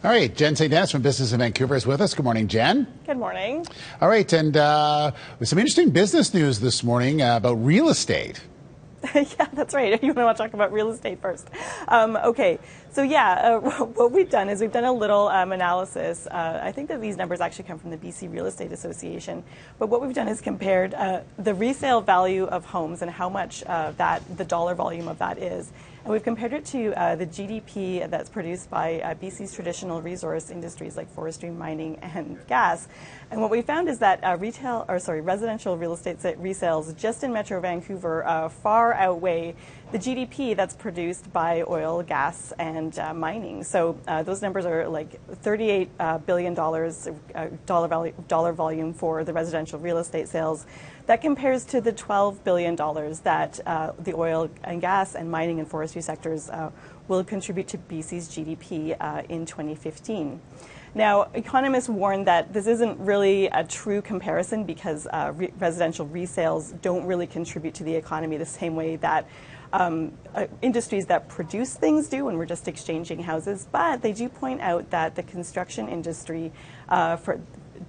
All right, Jen St. Dennis from Business in Vancouver is with us. Good morning, Jen. Good morning. All right, and with some interesting business news this morning about real estate. Yeah, that's right. You want to talk about real estate first. Okay, so yeah, what we've done is we've done a little analysis. I think that these numbers actually come from the BC Real Estate Association. But what we've done is compared the resale value of homes and how much the dollar volume of that is. And we've compared it to the GDP that's produced by BC's traditional resource industries like forestry, mining, and gas. And what we found is that residential real estate resales just in Metro Vancouver far outweigh the GDP that's produced by oil, gas, and mining. So those numbers are like $38 billion dollar volume for the residential real estate sales. That compares to the $12 billion that the oil and gas and mining and forestry sectors will contribute to BC's GDP in 2015. Now, economists warn that this isn't really a true comparison because residential resales don't really contribute to the economy the same way that industries that produce things do when we're just exchanging houses. But they do point out that the construction industry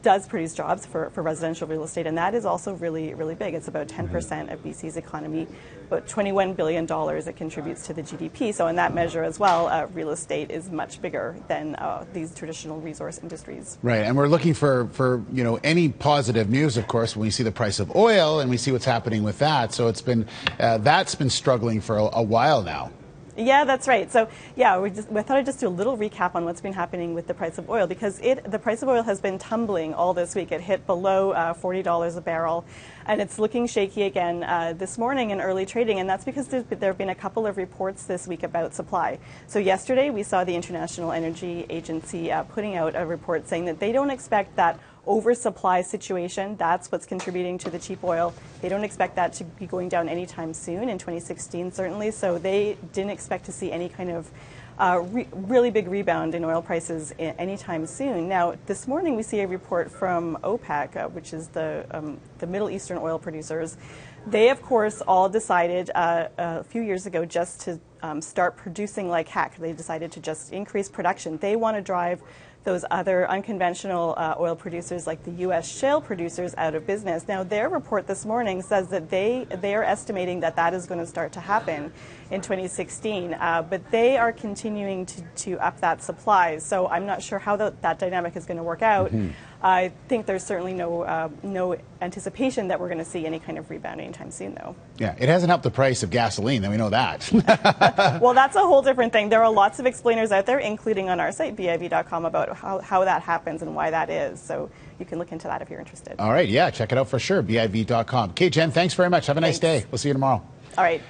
does produce jobs for residential real estate, and that is also really, really big. It's about 10% of BC's economy, but $21 billion it contributes to the GDP. So in that measure as well, real estate is much bigger than these traditional resource industries. Right, and we're looking for any positive news, of course, when we see the price of oil and we see what's happening with that. So it's been that's been struggling for a while now. Yeah, that's right. So, yeah, we thought I'd just do a little recap on what's been happening with the price of oil because the price of oil has been tumbling all this week. It hit below $40 a barrel, and it's looking shaky again this morning in early trading, and that's because there have been a couple of reports this week about supply. So yesterday we saw the International Energy Agency putting out a report saying that they don't expect that oversupply situation, that's what's contributing to the cheap oil. They don't expect that to be going down anytime soon, in 2016 certainly, so they didn't expect to see any kind of really big rebound in oil prices anytime soon. Now, this morning we see a report from OPEC, which is the Middle Eastern oil producers. They, of course, all decided a few years ago just to start producing like heck. They decided to just increase production. They want to drive those other unconventional oil producers like the U.S. shale producers out of business. Now, their report this morning says that they are estimating that is going to start to happen in 2016, but they are continuing to up that supply. So I'm not sure how that dynamic is going to work out. Mm-hmm. I think there's certainly no anticipation that we're going to see any kind of rebound anytime soon, though. Yeah, it hasn't helped the price of gasoline, and we know that. Well, that's a whole different thing. There are lots of explainers out there, including on our site, BIV.com, about how that happens and why that is. So you can look into that if you're interested. All right, yeah, check it out for sure, BIV.com. Okay, Jen, thanks very much. Have a nice day. We'll see you tomorrow. All right.